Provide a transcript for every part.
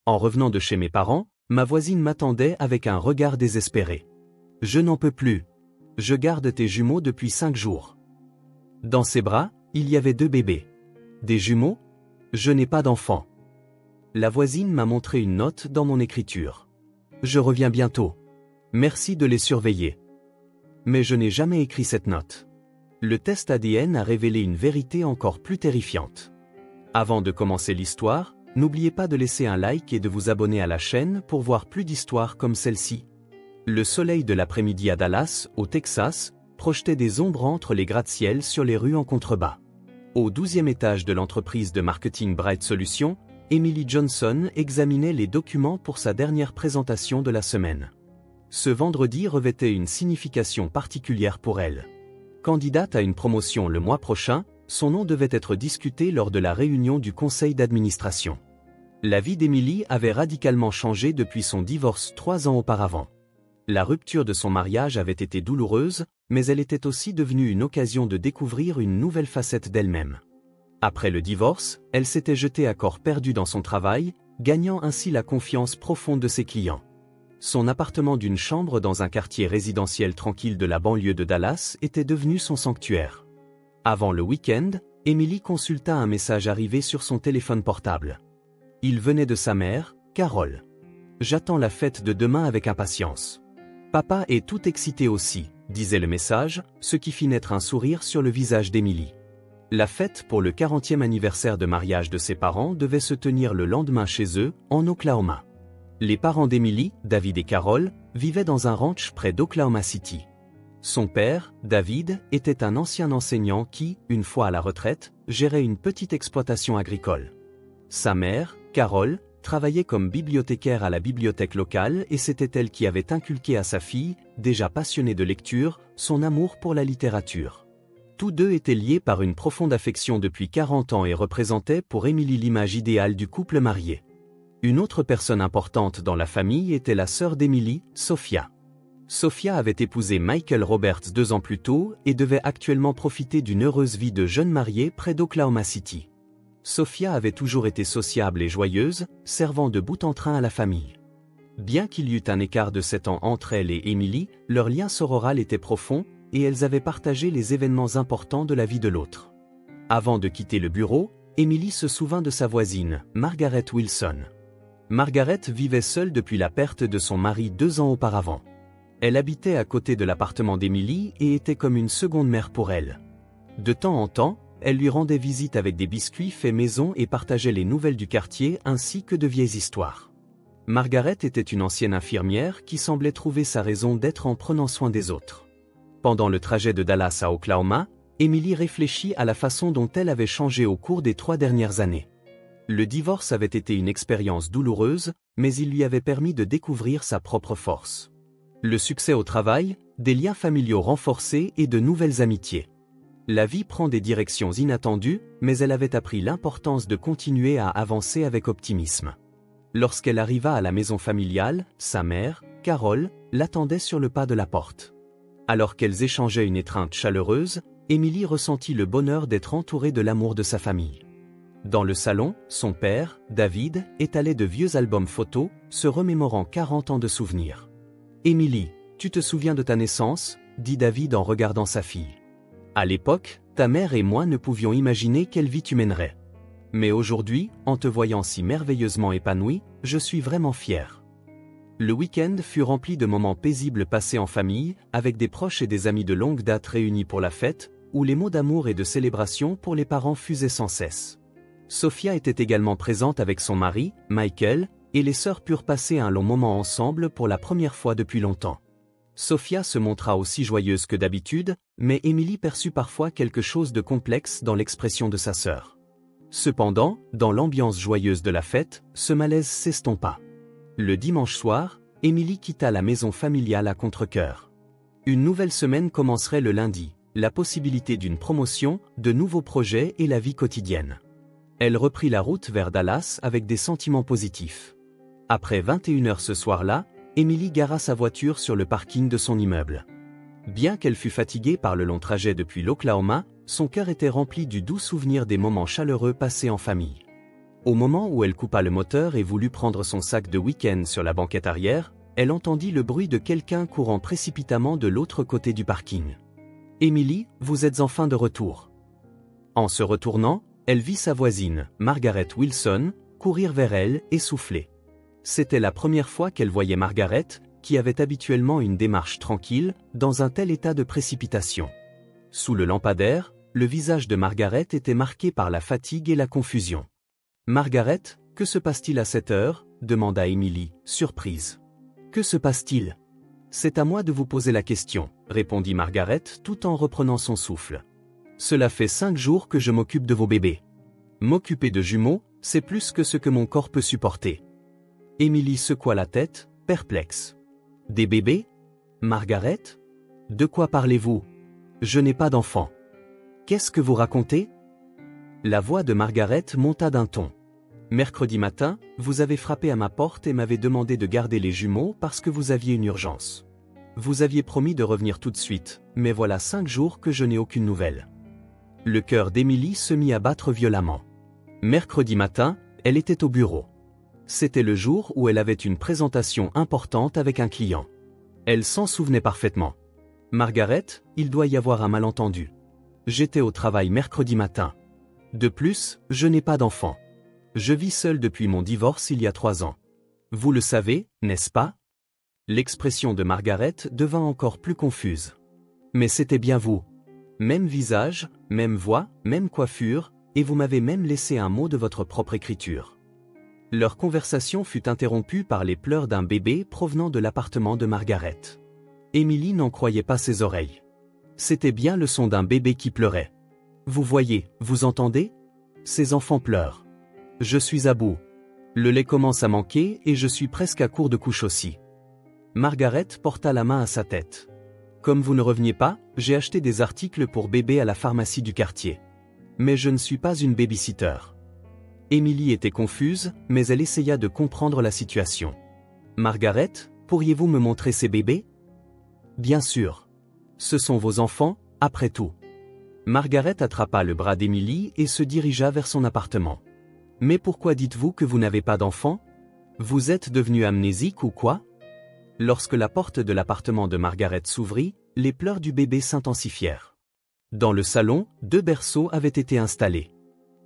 En revenant de chez mes parents, ma voisine m'attendait avec un regard désespéré. « Je n'en peux plus. Je garde tes jumeaux depuis 5 jours. » Dans ses bras, il y avait 2 bébés. Des jumeaux? Je n'ai pas d'enfants. La voisine m'a montré une note dans mon écriture. Je reviens bientôt. Merci de les surveiller. Mais je n'ai jamais écrit cette note. Le test ADN a révélé une vérité encore plus terrifiante. Avant de commencer l'histoire, n'oubliez pas de laisser un like et de vous abonner à la chaîne pour voir plus d'histoires comme celle-ci. Le soleil de l'après-midi à Dallas, au Texas, projetait des ombres entre les gratte-ciel sur les rues en contrebas. Au 12e étage de l'entreprise de marketing Bright Solutions, Emily Johnson examinait les documents pour sa dernière présentation de la semaine. Ce vendredi revêtait une signification particulière pour elle. Candidate à une promotion le mois prochain, son nom devait être discuté lors de la réunion du conseil d'administration. La vie d'Emily avait radicalement changé depuis son divorce 3 ans auparavant. La rupture de son mariage avait été douloureuse, mais elle était aussi devenue une occasion de découvrir une nouvelle facette d'elle-même. Après le divorce, elle s'était jetée à corps perdu dans son travail, gagnant ainsi la confiance profonde de ses clients. Son appartement d'une chambre dans un quartier résidentiel tranquille de la banlieue de Dallas était devenu son sanctuaire. Avant le week-end, Emily consulta un message arrivé sur son téléphone portable. Il venait de sa mère, Carol. « J'attends la fête de demain avec impatience. Papa est tout excité aussi, » disait le message, ce qui fit naître un sourire sur le visage d'Emily. La fête pour le 40e anniversaire de mariage de ses parents devait se tenir le lendemain chez eux, en Oklahoma. Les parents d'Emily, David et Carol, vivaient dans un ranch près d'Oklahoma City. Son père, David, était un ancien enseignant qui, une fois à la retraite, gérait une petite exploitation agricole. Sa mère, Carol, travaillait comme bibliothécaire à la bibliothèque locale et c'était elle qui avait inculqué à sa fille, déjà passionnée de lecture, son amour pour la littérature. Tous deux étaient liés par une profonde affection depuis 40 ans et représentaient pour Emily l'image idéale du couple marié. Une autre personne importante dans la famille était la sœur d'Emily, Sophia. Sophia avait épousé Michael Roberts 2 ans plus tôt et devait actuellement profiter d'une heureuse vie de jeune mariée près d'Oklahoma City. Sophia avait toujours été sociable et joyeuse, servant de bout en train à la famille. Bien qu'il y eût un écart de 7 ans entre elle et Emily, leur lien sororal était profond et elles avaient partagé les événements importants de la vie de l'autre. Avant de quitter le bureau, Emily se souvint de sa voisine, Margaret Wilson. Margaret vivait seule depuis la perte de son mari 2 ans auparavant. Elle habitait à côté de l'appartement d'Emily et était comme une seconde mère pour elle. De temps en temps, elle lui rendait visite avec des biscuits faits maison et partageait les nouvelles du quartier ainsi que de vieilles histoires. Margaret était une ancienne infirmière qui semblait trouver sa raison d'être en prenant soin des autres. Pendant le trajet de Dallas à Oklahoma, Emily réfléchit à la façon dont elle avait changé au cours des 3 dernières années. Le divorce avait été une expérience douloureuse, mais il lui avait permis de découvrir sa propre force. Le succès au travail, des liens familiaux renforcés et de nouvelles amitiés. La vie prend des directions inattendues, mais elle avait appris l'importance de continuer à avancer avec optimisme. Lorsqu'elle arriva à la maison familiale, sa mère, Carol, l'attendait sur le pas de la porte. Alors qu'elles échangeaient une étreinte chaleureuse, Emily ressentit le bonheur d'être entourée de l'amour de sa famille. Dans le salon, son père, David, étalait de vieux albums photos, se remémorant 40 ans de souvenirs. « Emily, tu te souviens de ta naissance ?» dit David en regardant sa fille. « À l'époque, ta mère et moi ne pouvions imaginer quelle vie tu mènerais. Mais aujourd'hui, en te voyant si merveilleusement épanouie, je suis vraiment fier. » Le week-end fut rempli de moments paisibles passés en famille, avec des proches et des amis de longue date réunis pour la fête, où les mots d'amour et de célébration pour les parents fusaient sans cesse. Sophia était également présente avec son mari, Michael, et les sœurs purent passer un long moment ensemble pour la première fois depuis longtemps. Sophia se montra aussi joyeuse que d'habitude, mais Emily perçut parfois quelque chose de complexe dans l'expression de sa sœur. Cependant, dans l'ambiance joyeuse de la fête, ce malaise s'estompa. Le dimanche soir, Emily quitta la maison familiale à contre-cœur. Une nouvelle semaine commencerait le lundi, la possibilité d'une promotion, de nouveaux projets et la vie quotidienne. Elle reprit la route vers Dallas avec des sentiments positifs. Après 21 heures ce soir-là, Emily gara sa voiture sur le parking de son immeuble. Bien qu'elle fût fatiguée par le long trajet depuis l'Oklahoma, son cœur était rempli du doux souvenir des moments chaleureux passés en famille. Au moment où elle coupa le moteur et voulut prendre son sac de week-end sur la banquette arrière, elle entendit le bruit de quelqu'un courant précipitamment de l'autre côté du parking. « Emily, vous êtes enfin de retour. » En se retournant, elle vit sa voisine, Margaret Wilson, courir vers elle et souffler. C'était la première fois qu'elle voyait Margaret, qui avait habituellement une démarche tranquille, dans un tel état de précipitation. Sous le lampadaire, le visage de Margaret était marqué par la fatigue et la confusion. « Margaret, que se passe-t-il à cette heure ?» demanda Emily, surprise. « Que se passe-t-il ?»« C'est à moi de vous poser la question, » répondit Margaret tout en reprenant son souffle. « Cela fait 5 jours que je m'occupe de vos bébés. M'occuper de jumeaux, c'est plus que ce que mon corps peut supporter. » Emily secoua la tête, perplexe. « Des bébés ? Margaret ? De quoi parlez-vous ? Je n'ai pas d'enfant. Qu'est-ce que vous racontez ?» La voix de Margaret monta d'un ton. « Mercredi matin, vous avez frappé à ma porte et m'avez demandé de garder les jumeaux parce que vous aviez une urgence. Vous aviez promis de revenir tout de suite, mais voilà 5 jours que je n'ai aucune nouvelle. » Le cœur d'Emily se mit à battre violemment. Mercredi matin, elle était au bureau. C'était le jour où elle avait une présentation importante avec un client. Elle s'en souvenait parfaitement. « Margaret, il doit y avoir un malentendu. J'étais au travail mercredi matin. De plus, je n'ai pas d'enfant. Je vis seule depuis mon divorce il y a 3 ans. Vous le savez, n'est-ce pas ?» L'expression de Margaret devint encore plus confuse. « Mais c'était bien vous. Même visage, même voix, même coiffure, et vous m'avez même laissé un mot de votre propre écriture. » Leur conversation fut interrompue par les pleurs d'un bébé provenant de l'appartement de Margaret. Emily n'en croyait pas ses oreilles. C'était bien le son d'un bébé qui pleurait. « Vous voyez, vous entendez ? Ces enfants pleurent. Je suis à bout. Le lait commence à manquer et je suis presque à court de couches aussi. » Margaret porta la main à sa tête. « Comme vous ne reveniez pas, j'ai acheté des articles pour bébé à la pharmacie du quartier. Mais je ne suis pas une babysitter. » Emily était confuse, mais elle essaya de comprendre la situation. « Margaret, pourriez-vous me montrer ces bébés ? » « Bien sûr. Ce sont vos enfants, après tout. » Margaret attrapa le bras d'Emily et se dirigea vers son appartement. « Mais pourquoi dites-vous que vous n'avez pas d'enfant ? Vous êtes devenu amnésique ou quoi ?» Lorsque la porte de l'appartement de Margaret s'ouvrit, les pleurs du bébé s'intensifièrent. Dans le salon, 2 berceaux avaient été installés.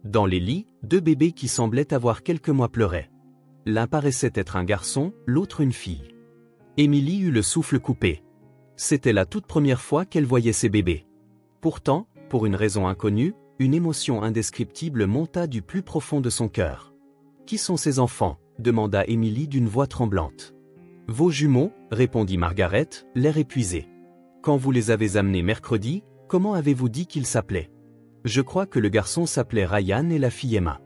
Dans les lits, 2 bébés qui semblaient avoir quelques mois pleuraient. L'un paraissait être un garçon, l'autre une fille. Emily eut le souffle coupé. C'était la toute première fois qu'elle voyait ces bébés. Pourtant, pour une raison inconnue, une émotion indescriptible monta du plus profond de son cœur. « Qui sont ces enfants ?» demanda Emily d'une voix tremblante. « Vos jumeaux » répondit Margaret, l'air épuisé. « Quand vous les avez amenés mercredi, comment avez-vous dit qu'ils s'appelaient ? Je crois que le garçon s'appelait Ryan et la fille Emma. »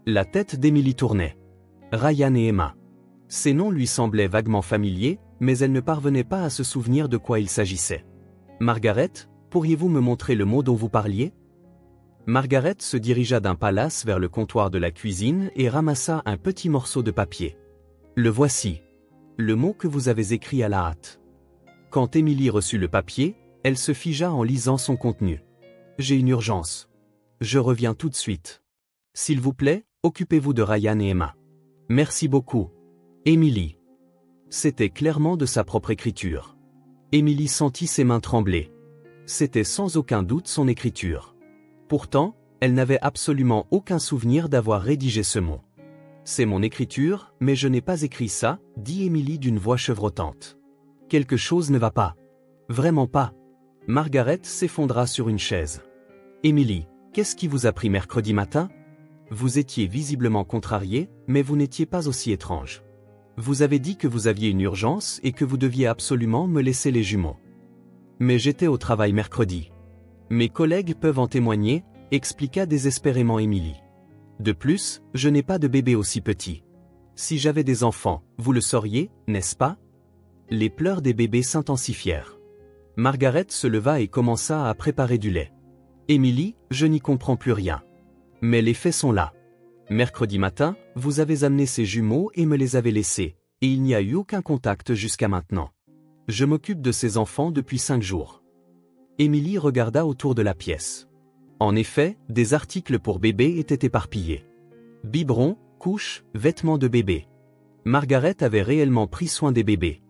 La tête d'Emily tournait. Ryan et Emma. Ces noms lui semblaient vaguement familiers, mais elle ne parvenait pas à se souvenir de quoi il s'agissait. « Margaret, pourriez-vous me montrer le mot dont vous parliez ?» Margaret se dirigea d'un pas las vers le comptoir de la cuisine et ramassa un petit morceau de papier. « Le voici. Le mot que vous avez écrit à la hâte. » Quand Emily reçut le papier, elle se figea en lisant son contenu. « J'ai une urgence. Je reviens tout de suite. S'il vous plaît, occupez-vous de Ryan et Emma. Merci beaucoup. Emily. » C'était clairement de sa propre écriture. Emily sentit ses mains trembler. C'était sans aucun doute son écriture. Pourtant, elle n'avait absolument aucun souvenir d'avoir rédigé ce mot. « C'est mon écriture, mais je n'ai pas écrit ça, » dit Emily d'une voix chevrotante. « Quelque chose ne va pas. Vraiment pas. » Margaret s'effondra sur une chaise. « Emily, qu'est-ce qui vous a pris mercredi matin ? Vous étiez visiblement contrariée, mais vous n'étiez pas aussi étrange. Vous avez dit que vous aviez une urgence et que vous deviez absolument me laisser les jumeaux. Mais j'étais au travail mercredi. Mes collègues peuvent en témoigner, » expliqua désespérément Emily. « De plus, je n'ai pas de bébé aussi petit. Si j'avais des enfants, vous le sauriez, n'est-ce pas ?» Les pleurs des bébés s'intensifièrent. Margaret se leva et commença à préparer du lait. « Emily, je n'y comprends plus rien. Mais les faits sont là. Mercredi matin, vous avez amené ces jumeaux et me les avez laissés, et il n'y a eu aucun contact jusqu'à maintenant. Je m'occupe de ces enfants depuis 5 jours. » Emily regarda autour de la pièce. En effet, des articles pour bébés étaient éparpillés. Biberon, couche, vêtements de bébé. Margaret avait réellement pris soin des bébés.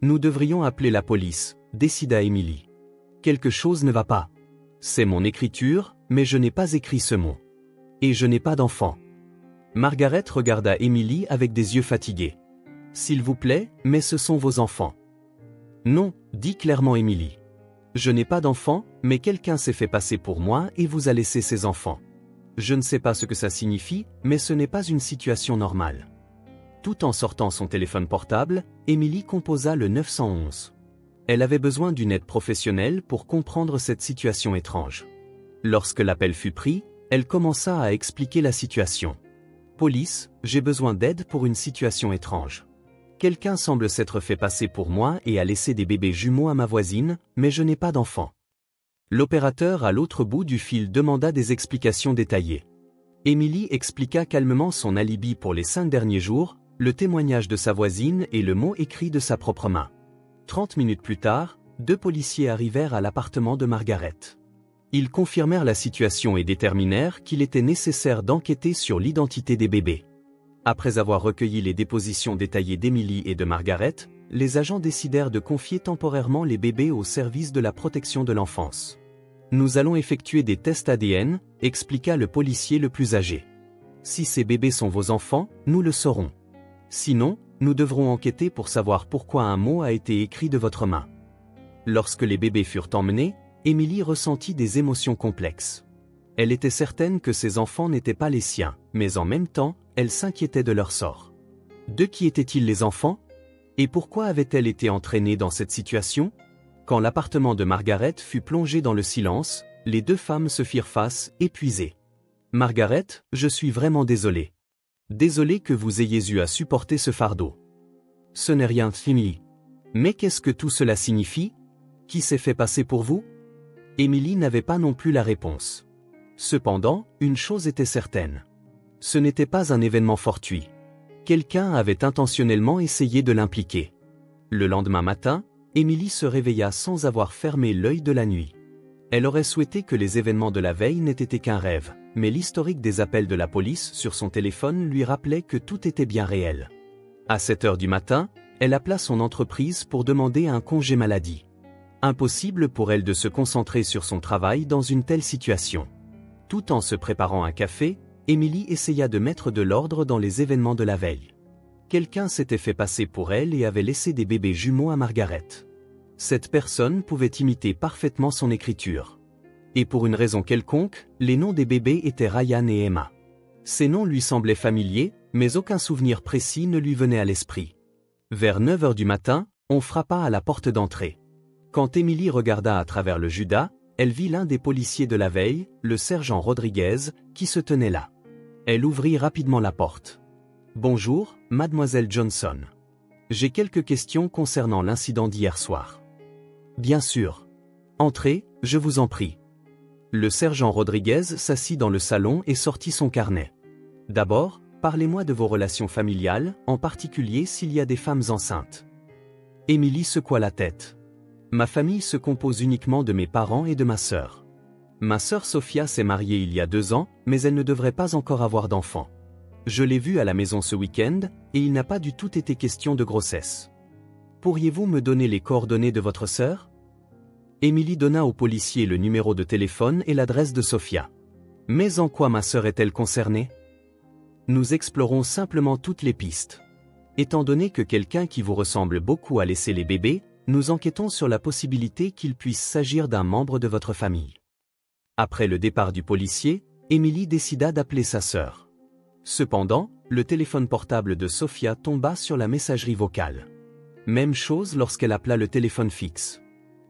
Nous devrions appeler la police, décida Emily. Quelque chose ne va pas. C'est mon écriture, mais je n'ai pas écrit ce mot. Et je n'ai pas d'enfant. Margaret regarda Emily avec des yeux fatigués. S'il vous plaît, mais ce sont vos enfants. Non, dit clairement Emily. Je n'ai pas d'enfant, mais quelqu'un s'est fait passer pour moi et vous a laissé ses enfants. Je ne sais pas ce que ça signifie, mais ce n'est pas une situation normale. Tout en sortant son téléphone portable, Emily composa le 911. Elle avait besoin d'une aide professionnelle pour comprendre cette situation étrange. Lorsque l'appel fut pris, elle commença à expliquer la situation. Police, j'ai besoin d'aide pour une situation étrange. Quelqu'un semble s'être fait passer pour moi et a laissé des bébés jumeaux à ma voisine, mais je n'ai pas d'enfant. L'opérateur à l'autre bout du fil demanda des explications détaillées. Emily expliqua calmement son alibi pour les 5 derniers jours, le témoignage de sa voisine et le mot écrit de sa propre main. 30 minutes plus tard, 2 policiers arrivèrent à l'appartement de Margaret. Ils confirmèrent la situation et déterminèrent qu'il était nécessaire d'enquêter sur l'identité des bébés. Après avoir recueilli les dépositions détaillées d'Emily et de Margaret, les agents décidèrent de confier temporairement les bébés au service de la protection de l'enfance. Nous allons effectuer des tests ADN, expliqua le policier le plus âgé. Si ces bébés sont vos enfants, nous le saurons. Sinon, nous devrons enquêter pour savoir pourquoi un mot a été écrit de votre main. Lorsque les bébés furent emmenés, Emily ressentit des émotions complexes. Elle était certaine que ses enfants n'étaient pas les siens, mais en même temps, elle s'inquiétait de leur sort. De qui étaient-ils les enfants? Et pourquoi avait-elle été entraînée dans cette situation? Quand l'appartement de Margaret fut plongé dans le silence, les 2 femmes se firent face, épuisées. Margaret, je suis vraiment désolée. Désolée que vous ayez eu à supporter ce fardeau. Ce n'est rien, Emily. Mais qu'est-ce que tout cela signifie? Qui s'est fait passer pour vous? Emily n'avait pas non plus la réponse. Cependant, une chose était certaine. Ce n'était pas un événement fortuit. Quelqu'un avait intentionnellement essayé de l'impliquer. Le lendemain matin, Emily se réveilla sans avoir fermé l'œil de la nuit. Elle aurait souhaité que les événements de la veille n'aient été qu'un rêve, mais l'historique des appels de la police sur son téléphone lui rappelait que tout était bien réel. À 7 heures du matin, elle appela son entreprise pour demander un congé maladie. Impossible pour elle de se concentrer sur son travail dans une telle situation. Tout en se préparant un café, Emily essaya de mettre de l'ordre dans les événements de la veille. Quelqu'un s'était fait passer pour elle et avait laissé des bébés jumeaux à Margaret. Cette personne pouvait imiter parfaitement son écriture. Et pour une raison quelconque, les noms des bébés étaient Ryan et Emma. Ces noms lui semblaient familiers, mais aucun souvenir précis ne lui venait à l'esprit. Vers 9 heures du matin, on frappa à la porte d'entrée. Quand Emily regarda à travers le judas, elle vit l'un des policiers de la veille, le sergent Rodriguez, qui se tenait là. Elle ouvrit rapidement la porte. « Bonjour, mademoiselle Johnson. J'ai quelques questions concernant l'incident d'hier soir. » « Bien sûr. Entrez, je vous en prie. » Le sergent Rodriguez s'assit dans le salon et sortit son carnet. « D'abord, parlez-moi de vos relations familiales, en particulier s'il y a des femmes enceintes. » Emily secoua la tête. « Ma famille se compose uniquement de mes parents et de ma sœur. Ma sœur Sophia s'est mariée il y a 2 ans, mais elle ne devrait pas encore avoir d'enfant. Je l'ai vue à la maison ce week-end, et il n'a pas du tout été question de grossesse. Pourriez-vous me donner les coordonnées de votre sœur? » Emily donna au policier le numéro de téléphone et l'adresse de Sophia. « Mais en quoi ma sœur est-elle concernée? » Nous explorons simplement toutes les pistes. Étant donné que quelqu'un qui vous ressemble beaucoup a laissé les bébés, nous enquêtons sur la possibilité qu'il puisse s'agir d'un membre de votre famille. Après le départ du policier, Emily décida d'appeler sa sœur. Cependant, le téléphone portable de Sophia tomba sur la messagerie vocale. Même chose lorsqu'elle appela le téléphone fixe.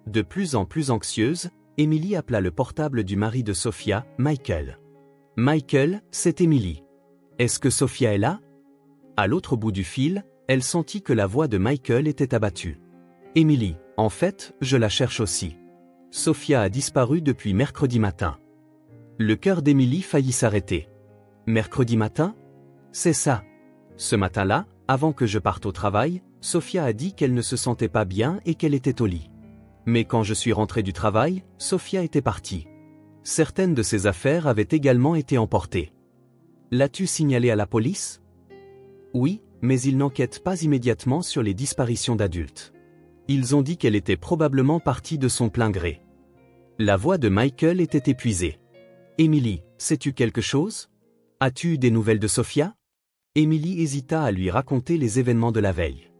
De plus en plus anxieuse, Emily appela le portable du mari de Sophia, Michael. « Michael, c'est Emily. Est-ce que Sophia est là ?» À l'autre bout du fil, elle sentit que la voix de Michael était abattue. « Emily, en fait, je la cherche aussi. Sophia a disparu depuis mercredi matin. » Le cœur d'Emily faillit s'arrêter. « Mercredi matin? C'est ça. Ce matin-là, avant que je parte au travail, Sophia a dit qu'elle ne se sentait pas bien et qu'elle était au lit. Mais quand je suis rentré du travail, Sophia était partie. Certaines de ses affaires avaient également été emportées. L'as-tu signalé à la police? Oui, mais ils n'enquêtent pas immédiatement sur les disparitions d'adultes. Ils ont dit qu'elle était probablement partie de son plein gré. La voix de Michael était épuisée. Emily, sais-tu quelque chose? As-tu eu des nouvelles de Sophia? Emily hésita à lui raconter les événements de la veille.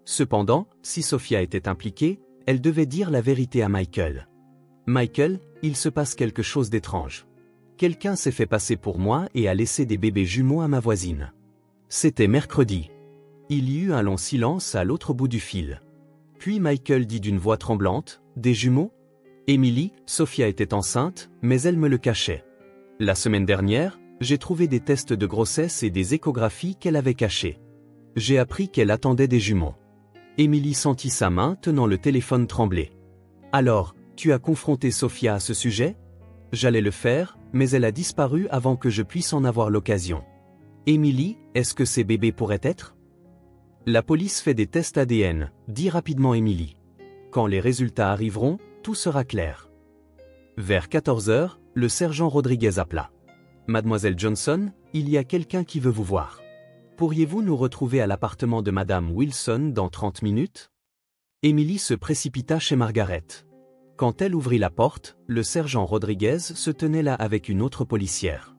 Cependant, si Sophia était impliquée, elle devait dire la vérité à Michael. Michael, il se passe quelque chose d'étrange. Quelqu'un s'est fait passer pour moi et a laissé des bébés jumeaux à ma voisine. C'était mercredi. Il y eut un long silence à l'autre bout du fil. Puis Michael dit d'une voix tremblante, des jumeaux? Emily, Sophia était enceinte, mais elle me le cachait. La semaine dernière, j'ai trouvé des tests de grossesse et des échographies qu'elle avait cachés. J'ai appris qu'elle attendait des jumeaux. Emily sentit sa main tenant le téléphone trembler. Alors, tu as confronté Sophia à ce sujet? J'allais le faire, mais elle a disparu avant que je puisse en avoir l'occasion. Emily, est-ce que ces bébés pourraient être? La police fait des tests ADN, dit rapidement Emily. Quand les résultats arriveront, tout sera clair. Vers 14 heures, le sergent Rodriguez appela. Mademoiselle Johnson, il y a quelqu'un qui veut vous voir. Pourriez-vous nous retrouver à l'appartement de Madame Wilson dans 30 minutes? Emily se précipita chez Margaret. Quand elle ouvrit la porte, le sergent Rodriguez se tenait là avec une autre policière.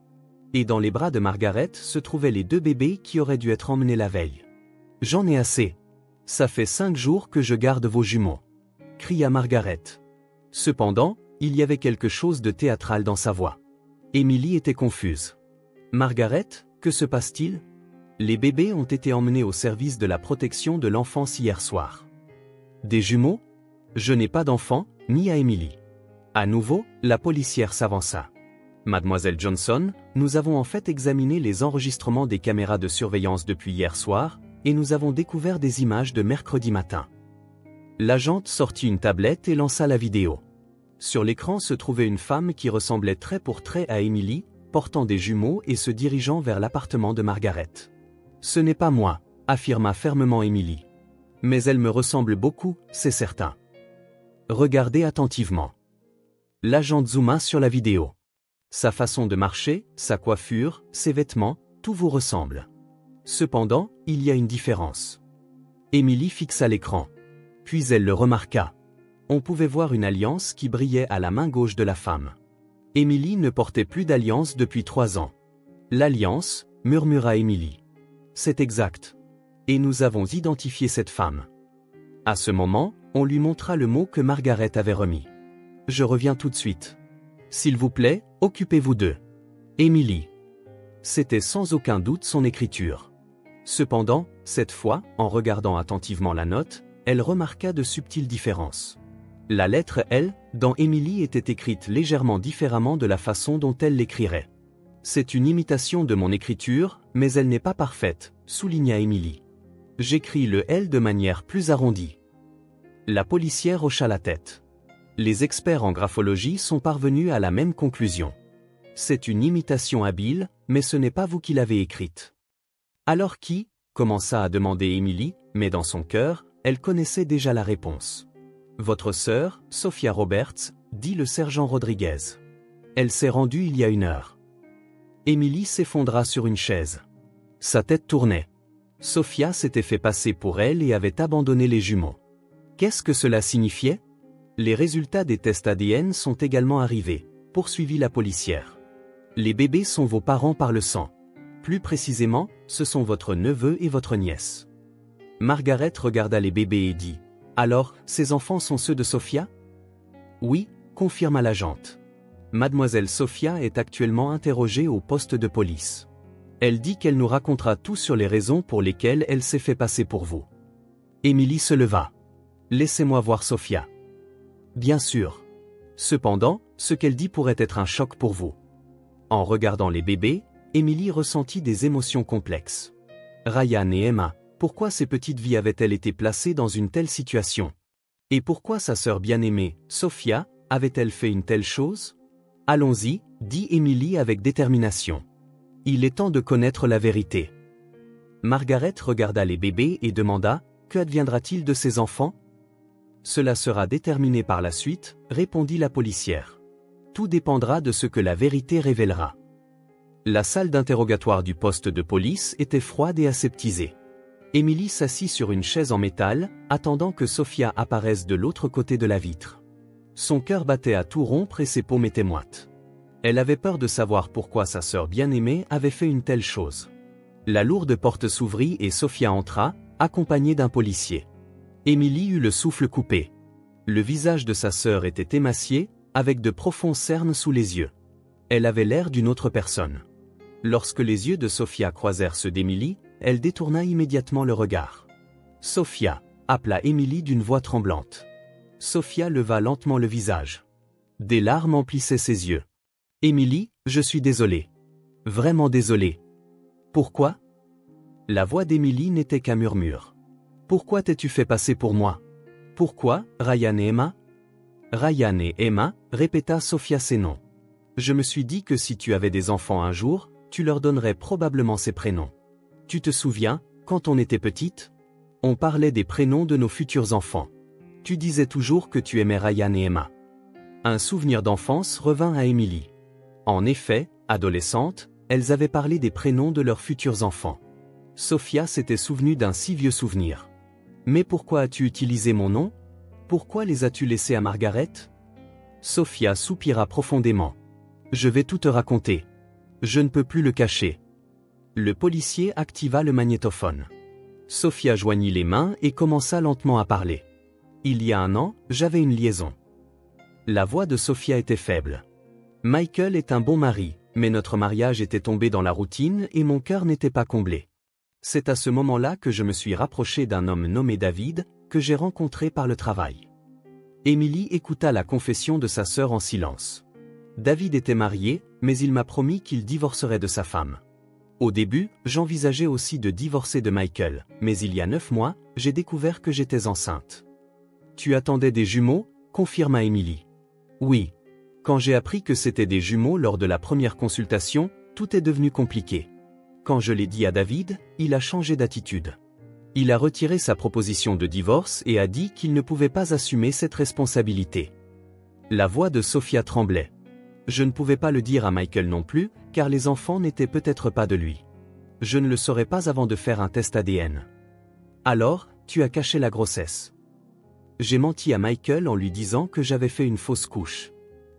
Et dans les bras de Margaret se trouvaient les 2 bébés qui auraient dû être emmenés la veille. « J'en ai assez. Ça fait 5 jours que je garde vos jumeaux. » cria Margaret. Cependant, il y avait quelque chose de théâtral dans sa voix. Emily était confuse. « Margaret, que se passe-t-il? Les bébés ont été emmenés au service de la protection de l'enfance hier soir. » Des jumeaux? Je n'ai pas d'enfant, ni à Emily. À nouveau, la policière s'avança. Mademoiselle Johnson, nous avons en fait examiné les enregistrements des caméras de surveillance depuis hier soir, et nous avons découvert des images de mercredi matin. L'agente sortit une tablette et lança la vidéo. Sur l'écran se trouvait une femme qui ressemblait trait pour trait à Emily, portant des jumeaux et se dirigeant vers l'appartement de Margaret. « Ce n'est pas moi, » affirma fermement Emily. « Mais elle me ressemble beaucoup, c'est certain. » Regardez attentivement. L'agent zooma sur la vidéo. Sa façon de marcher, sa coiffure, ses vêtements, tout vous ressemble. Cependant, il y a une différence. Emily fixa l'écran. Puis elle le remarqua. On pouvait voir une alliance qui brillait à la main gauche de la femme. Emily ne portait plus d'alliance depuis 3 ans. L'alliance, murmura Emily. C'est exact. Et nous avons identifié cette femme. À ce moment, on lui montra le mot que Margaret avait remis. Je reviens tout de suite. S'il vous plaît, occupez-vous d'eux. Emily. C'était sans aucun doute son écriture. Cependant, cette fois, en regardant attentivement la note, elle remarqua de subtiles différences. La lettre L, dans Emily était écrite légèrement différemment de la façon dont elle l'écrirait. C'est une imitation de mon écriture, mais elle n'est pas parfaite, souligna Emily. J'écris le L de manière plus arrondie. La policière hocha la tête. Les experts en graphologie sont parvenus à la même conclusion. C'est une imitation habile, mais ce n'est pas vous qui l'avez écrite. Alors qui? Commença à demander Emily, mais dans son cœur, elle connaissait déjà la réponse. Votre sœur, Sophia Roberts, dit le sergent Rodriguez. Elle s'est rendue il y a 1 heure. Emily s'effondra sur une chaise. Sa tête tournait. Sophia s'était fait passer pour elle et avait abandonné les jumeaux. Qu'est-ce que cela signifiait? Les résultats des tests ADN sont également arrivés, poursuivit la policière. Les bébés sont vos parents par le sang. Plus précisément, ce sont votre neveu et votre nièce. Margaret regarda les bébés et dit « Alors, ces enfants sont ceux de Sophia ?» Oui, confirma l'agente. Mademoiselle Sophia est actuellement interrogée au poste de police. Elle dit qu'elle nous racontera tout sur les raisons pour lesquelles elle s'est fait passer pour vous. Emily se leva. Laissez-moi voir Sophia. Bien sûr. Cependant, ce qu'elle dit pourrait être un choc pour vous. En regardant les bébés, Emily ressentit des émotions complexes. Ryan et Emma, pourquoi ces petites vies avaient-elles été placées dans une telle situation? Et pourquoi sa sœur bien-aimée, Sophia, avait-elle fait une telle chose? Allons-y, dit Emily avec détermination. Il est temps de connaître la vérité. Margaret regarda les bébés et demanda, qu'adviendra-t-il de ces enfants? Cela sera déterminé par la suite, répondit la policière. Tout dépendra de ce que la vérité révélera. La salle d'interrogatoire du poste de police était froide et aseptisée. Émilie s'assit sur une chaise en métal, attendant que Sophia apparaisse de l'autre côté de la vitre. Son cœur battait à tout rompre et ses paumes étaient moites. Elle avait peur de savoir pourquoi sa sœur bien-aimée avait fait une telle chose. La lourde porte s'ouvrit et Sophia entra, accompagnée d'un policier. Émilie eut le souffle coupé. Le visage de sa sœur était émacié, avec de profonds cernes sous les yeux. Elle avait l'air d'une autre personne. Lorsque les yeux de Sophia croisèrent ceux d'Émilie, elle détourna immédiatement le regard. « Sophia » appela Émilie d'une voix tremblante. Sophia leva lentement le visage. Des larmes emplissaient ses yeux. « Émilie, je suis désolée. Vraiment désolée. » « Pourquoi » La voix d'Émilie n'était qu'un murmure. « Pourquoi t'es-tu fait passer pour moi ?»« Pourquoi, Ryan et Emma ?» Ryan et Emma, répéta Sophia ces noms. « Je me suis dit que si tu avais des enfants un jour, tu leur donnerais probablement ces prénoms. Tu te souviens, quand on était petite ? On parlait des prénoms de nos futurs enfants. Tu disais toujours que tu aimais Ryan et Emma. » Un souvenir d'enfance revint à Émilie. En effet, adolescente, elles avaient parlé des prénoms de leurs futurs enfants. Sophia s'était souvenue d'un si vieux souvenir. « Mais pourquoi as-tu utilisé mon nom ? Pourquoi les as-tu laissés à Margaret ?» Sophia soupira profondément. « Je vais tout te raconter. Je ne peux plus le cacher. » Le policier activa le magnétophone. Sophia joignit les mains et commença lentement à parler. « Il y a un an, j'avais une liaison. » La voix de Sophia était faible. « Michael est un bon mari, mais notre mariage était tombé dans la routine et mon cœur n'était pas comblé. C'est à ce moment-là que je me suis rapproché d'un homme nommé David, que j'ai rencontré par le travail. » Émilie écouta la confession de sa sœur en silence. David était marié, mais il m'a promis qu'il divorcerait de sa femme. Au début, j'envisageais aussi de divorcer de Michael, mais il y a 9 mois, j'ai découvert que j'étais enceinte. « Tu attendais des jumeaux ?» confirma Émilie. « Oui. Quand j'ai appris que c'était des jumeaux lors de la première consultation, tout est devenu compliqué. Quand je l'ai dit à David, il a changé d'attitude. Il a retiré sa proposition de divorce et a dit qu'il ne pouvait pas assumer cette responsabilité. » La voix de Sophia tremblait. « Je ne pouvais pas le dire à Michael non plus, car les enfants n'étaient peut-être pas de lui. Je ne le saurais pas avant de faire un test ADN. »« Alors, tu as caché la grossesse. » »« J'ai menti à Michael en lui disant que j'avais fait une fausse couche.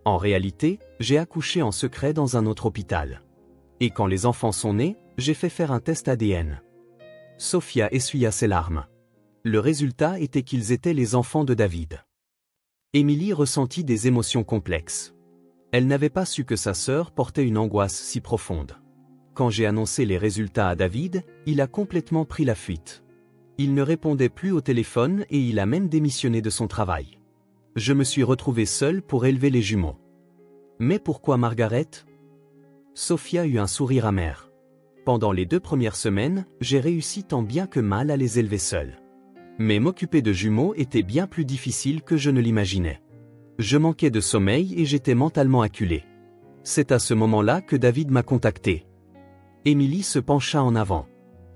En réalité, j'ai accouché en secret dans un autre hôpital. Et quand les enfants sont nés, j'ai fait faire un test ADN. » Sophia essuya ses larmes. Le résultat était qu'ils étaient les enfants de David. Émilie ressentit des émotions complexes. Elle n'avait pas su que sa sœur portait une angoisse si profonde. Quand j'ai annoncé les résultats à David, il a complètement pris la fuite. Il ne répondait plus au téléphone et il a même démissionné de son travail. Je me suis retrouvée seule pour élever les jumeaux. Mais pourquoi Margaret ? Sophia eut un sourire amer. Pendant les 2 premières semaines, j'ai réussi tant bien que mal à les élever seule. Mais m'occuper de jumeaux était bien plus difficile que je ne l'imaginais. Je manquais de sommeil et j'étais mentalement acculée. C'est à ce moment-là que David m'a contacté. Émilie se pencha en avant.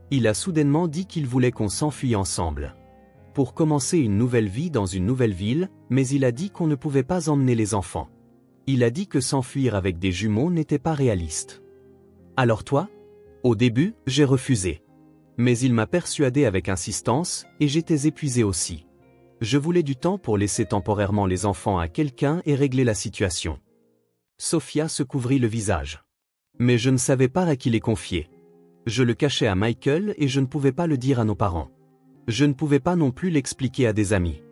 Il a soudainement dit qu'il voulait qu'on s'enfuie ensemble. Pour commencer une nouvelle vie dans une nouvelle ville, mais il a dit qu'on ne pouvait pas emmener les enfants. Il a dit que s'enfuir avec des jumeaux n'était pas réaliste. Alors toi ? Au début, j'ai refusé. Mais il m'a persuadé avec insistance, et j'étais épuisée aussi. Je voulais du temps pour laisser temporairement les enfants à quelqu'un et régler la situation. Sophia se couvrit le visage. Mais je ne savais pas à qui les confier. Je le cachais à Michael et je ne pouvais pas le dire à nos parents. Je ne pouvais pas non plus l'expliquer à des amis.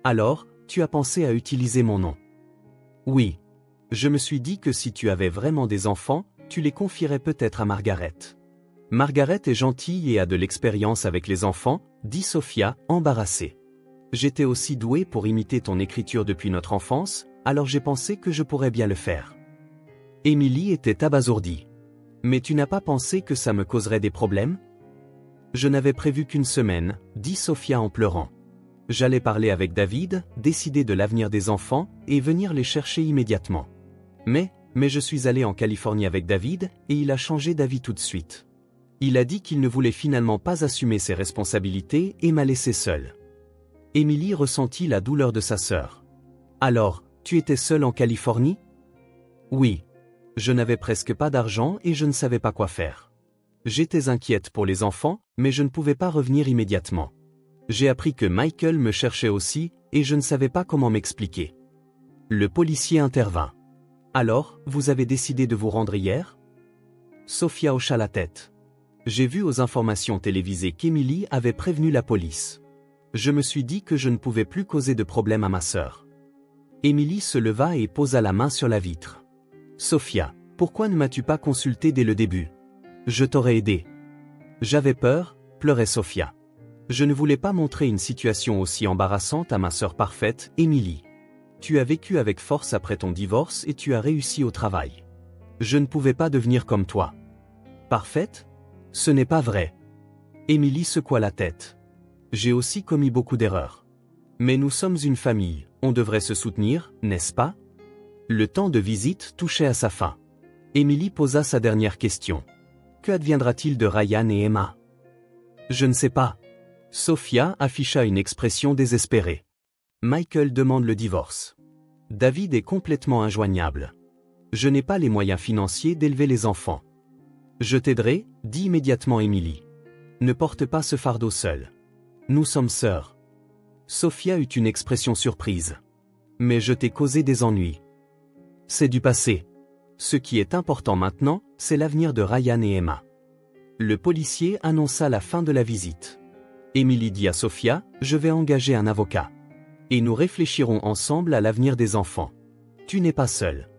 Alors, tu as pensé à utiliser mon nom. Oui. Je me suis dit que si tu avais vraiment des enfants, tu les confierais peut-être à Margaret. Margaret est gentille et a de l'expérience avec les enfants, dit Sophia, embarrassée. J'étais aussi douée pour imiter ton écriture depuis notre enfance, alors j'ai pensé que je pourrais bien le faire. Émilie était abasourdie. Mais tu n'as pas pensé que ça me causerait des problèmes ? Je n'avais prévu qu'une semaine, dit Sophia en pleurant. J'allais parler avec David, décider de l'avenir des enfants, et venir les chercher immédiatement. Mais je suis allée en Californie avec David, et il a changé d'avis tout de suite. Il a dit qu'il ne voulait finalement pas assumer ses responsabilités et m'a laissée seule. Émilie ressentit la douleur de sa sœur. Alors, tu étais seule en Californie ? Oui. Je n'avais presque pas d'argent et je ne savais pas quoi faire. J'étais inquiète pour les enfants, mais je ne pouvais pas revenir immédiatement. J'ai appris que Michael me cherchait aussi, et je ne savais pas comment m'expliquer. Le policier intervint. Alors, vous avez décidé de vous rendre hier? Sophia hocha la tête. J'ai vu aux informations télévisées qu'Emily avait prévenu la police. Je me suis dit que je ne pouvais plus causer de problème à ma sœur. Emily se leva et posa la main sur la vitre. Sophia, pourquoi ne m'as-tu pas consulté dès le début? Je t'aurais aidé. J'avais peur, pleurait Sophia. Je ne voulais pas montrer une situation aussi embarrassante à ma sœur parfaite, Emily. Tu as vécu avec force après ton divorce et tu as réussi au travail. Je ne pouvais pas devenir comme toi. Parfaite? Ce n'est pas vrai. Emily secoua la tête. J'ai aussi commis beaucoup d'erreurs. Mais nous sommes une famille, on devrait se soutenir, n'est-ce pas? Le temps de visite touchait à sa fin. Emily posa sa dernière question. Que adviendra-t-il de Ryan et Emma? Je ne sais pas. Sophia afficha une expression désespérée. Michael demande le divorce. David est complètement injoignable. Je n'ai pas les moyens financiers d'élever les enfants. Je t'aiderai, dit immédiatement Emily. Ne porte pas ce fardeau seul. Nous sommes sœurs. Sophia eut une expression surprise. Mais je t'ai causé des ennuis. C'est du passé. Ce qui est important maintenant, c'est l'avenir de Ryan et Emma. Le policier annonça la fin de la visite. Emily dit à Sophia, je vais engager un avocat. Et nous réfléchirons ensemble à l'avenir des enfants. Tu n'es pas seule.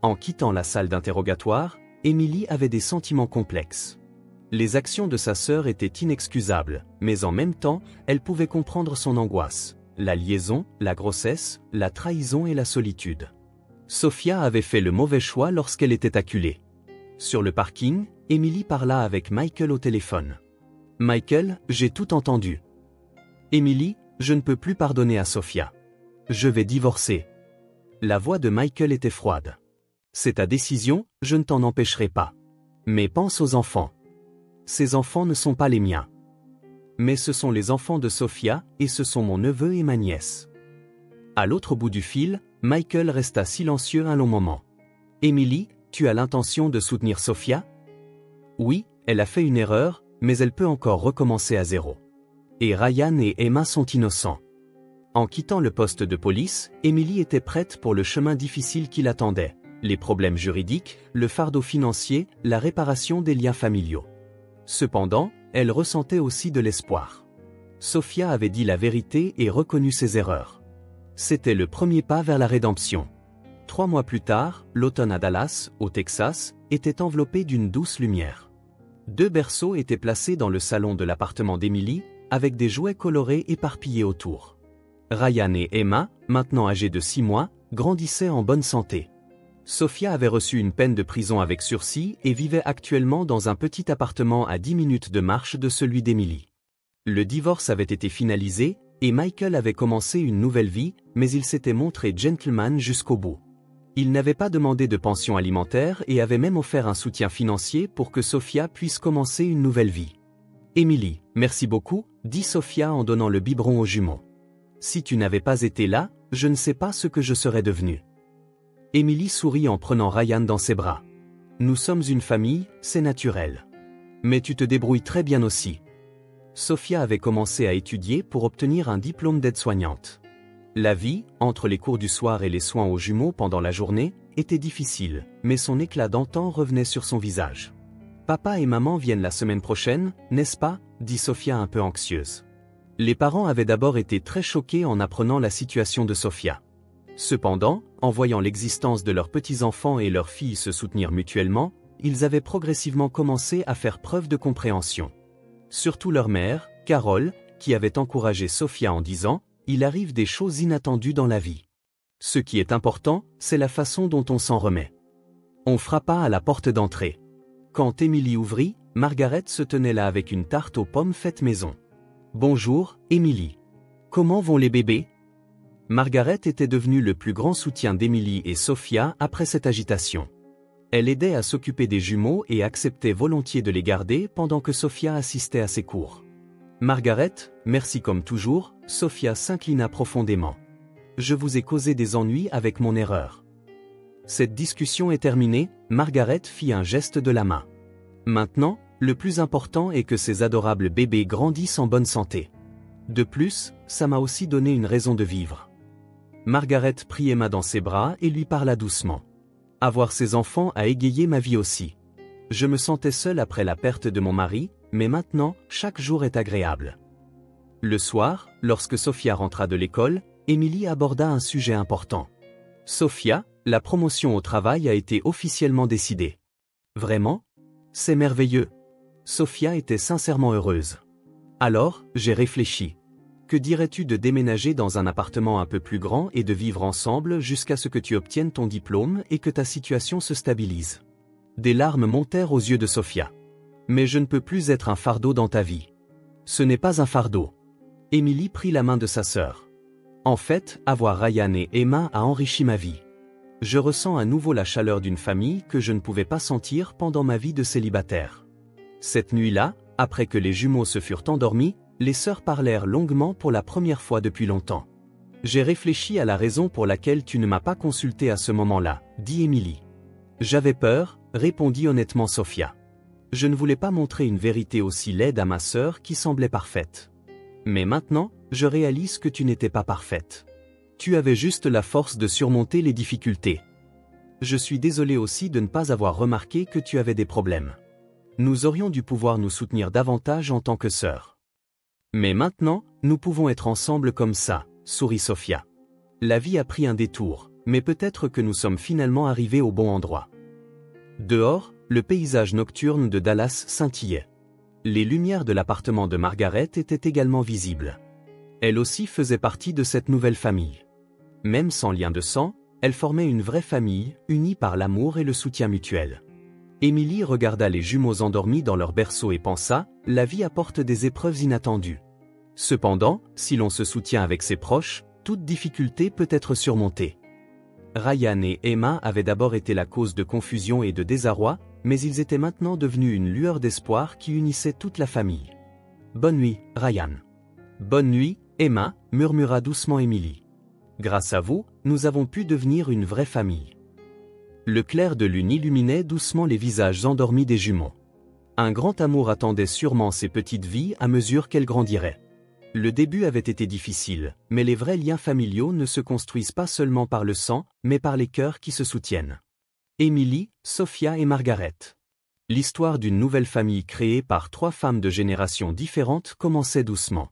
En quittant la salle d'interrogatoire, Emily avait des sentiments complexes. Les actions de sa sœur étaient inexcusables, mais en même temps, elle pouvait comprendre son angoisse. La liaison, la grossesse, la trahison et la solitude. Sophia avait fait le mauvais choix lorsqu'elle était acculée. Sur le parking, Emily parla avec Michael au téléphone. Michael, j'ai tout entendu. Emily, je ne peux plus pardonner à Sophia. Je vais divorcer. La voix de Michael était froide. C'est ta décision, je ne t'en empêcherai pas. Mais pense aux enfants. Ces enfants ne sont pas les miens. Mais ce sont les enfants de Sophia, et ce sont mon neveu et ma nièce. À l'autre bout du fil, Michael resta silencieux un long moment. Emily, tu as l'intention de soutenir Sophia? Oui, elle a fait une erreur, mais elle peut encore recommencer à zéro. Et Ryan et Emma sont innocents. En quittant le poste de police, Emily était prête pour le chemin difficile qui l'attendait. Les problèmes juridiques, le fardeau financier, la réparation des liens familiaux. Cependant, elle ressentait aussi de l'espoir. Sophia avait dit la vérité et reconnu ses erreurs. C'était le premier pas vers la rédemption. 3 mois plus tard, l'automne à Dallas, au Texas, était enveloppé d'une douce lumière. 2 berceaux étaient placés dans le salon de l'appartement d'Emily, avec des jouets colorés éparpillés autour. Ryan et Emma, maintenant âgés de 6 mois, grandissaient en bonne santé. Sophia avait reçu une peine de prison avec sursis et vivait actuellement dans un petit appartement à 10 minutes de marche de celui d'Emily. Le divorce avait été finalisé, et Michael avait commencé une nouvelle vie, mais il s'était montré gentleman jusqu'au bout. Il n'avait pas demandé de pension alimentaire et avait même offert un soutien financier pour que Sophia puisse commencer une nouvelle vie. Emily, merci beaucoup, dit Sophia en donnant le biberon aux jumeaux. Si tu n'avais pas été là, je ne sais pas ce que je serais devenue. Emily sourit en prenant Ryan dans ses bras. Nous sommes une famille, c'est naturel. Mais tu te débrouilles très bien aussi. Sophia avait commencé à étudier pour obtenir un diplôme d'aide-soignante. La vie, entre les cours du soir et les soins aux jumeaux pendant la journée, était difficile, mais son éclat d'antan revenait sur son visage. Papa et maman viennent la semaine prochaine, n'est-ce pas? Dit Sophia un peu anxieuse. Les parents avaient d'abord été très choqués en apprenant la situation de Sophia. Cependant, en voyant l'existence de leurs petits-enfants et leurs filles se soutenir mutuellement, ils avaient progressivement commencé à faire preuve de compréhension. Surtout leur mère, Carole, qui avait encouragé Sophia en disant « Il arrive des choses inattendues dans la vie. Ce qui est important, c'est la façon dont on s'en remet. » On frappa à la porte d'entrée. Quand Emily ouvrit, Margaret se tenait là avec une tarte aux pommes faite maison. « Bonjour, Emily. Comment vont les bébés ?» Margaret était devenue le plus grand soutien d'Emily et Sophia après cette agitation. Elle aidait à s'occuper des jumeaux et acceptait volontiers de les garder pendant que Sophia assistait à ses cours. Margaret, merci comme toujours, Sophia s'inclina profondément. Je vous ai causé des ennuis avec mon erreur. Cette discussion est terminée, Margaret fit un geste de la main. Maintenant, le plus important est que ces adorables bébés grandissent en bonne santé. De plus, ça m'a aussi donné une raison de vivre. Margaret prit Emma dans ses bras et lui parla doucement. Avoir ces enfants a égayé ma vie aussi. Je me sentais seule après la perte de mon mari, mais maintenant, chaque jour est agréable. Le soir, lorsque Sophia rentra de l'école, Emily aborda un sujet important. Sophia, la promotion au travail a été officiellement décidée. Vraiment? C'est merveilleux. Sophia était sincèrement heureuse. Alors, j'ai réfléchi. Que dirais-tu de déménager dans un appartement un peu plus grand et de vivre ensemble jusqu'à ce que tu obtiennes ton diplôme et que ta situation se stabilise? Des larmes montèrent aux yeux de Sophia. Mais je ne peux plus être un fardeau dans ta vie. Ce n'est pas un fardeau. Emily prit la main de sa sœur. En fait, avoir Ryan et Emma a enrichi ma vie. Je ressens à nouveau la chaleur d'une famille que je ne pouvais pas sentir pendant ma vie de célibataire. Cette nuit-là, après que les jumeaux se furent endormis, les sœurs parlèrent longuement pour la première fois depuis longtemps. J'ai réfléchi à la raison pour laquelle tu ne m'as pas consulté à ce moment-là, dit Emily. J'avais peur, répondit honnêtement Sophia. Je ne voulais pas montrer une vérité aussi laide à ma sœur qui semblait parfaite. Mais maintenant, je réalise que tu n'étais pas parfaite. Tu avais juste la force de surmonter les difficultés. Je suis désolé aussi de ne pas avoir remarqué que tu avais des problèmes. Nous aurions dû pouvoir nous soutenir davantage en tant que sœurs. Mais maintenant, nous pouvons être ensemble comme ça, sourit Sophia. La vie a pris un détour, mais peut-être que nous sommes finalement arrivés au bon endroit. Dehors, le paysage nocturne de Dallas scintillait. Les lumières de l'appartement de Margaret étaient également visibles. Elle aussi faisait partie de cette nouvelle famille. Même sans lien de sang, elle formait une vraie famille, unie par l'amour et le soutien mutuel. Emily regarda les jumeaux endormis dans leur berceau et pensa, la vie apporte des épreuves inattendues. Cependant, si l'on se soutient avec ses proches, toute difficulté peut être surmontée. Ryan et Emma avaient d'abord été la cause de confusion et de désarroi, mais ils étaient maintenant devenus une lueur d'espoir qui unissait toute la famille. Bonne nuit, Ryan. Bonne nuit, Emma, murmura doucement Emily. Grâce à vous, nous avons pu devenir une vraie famille. Le clair de lune illuminait doucement les visages endormis des jumeaux. Un grand amour attendait sûrement ces petites vies à mesure qu'elles grandiraient. Le début avait été difficile, mais les vrais liens familiaux ne se construisent pas seulement par le sang, mais par les cœurs qui se soutiennent. Emily, Sophia et Margaret. L'histoire d'une nouvelle famille créée par 3 femmes de générations différentes commençait doucement.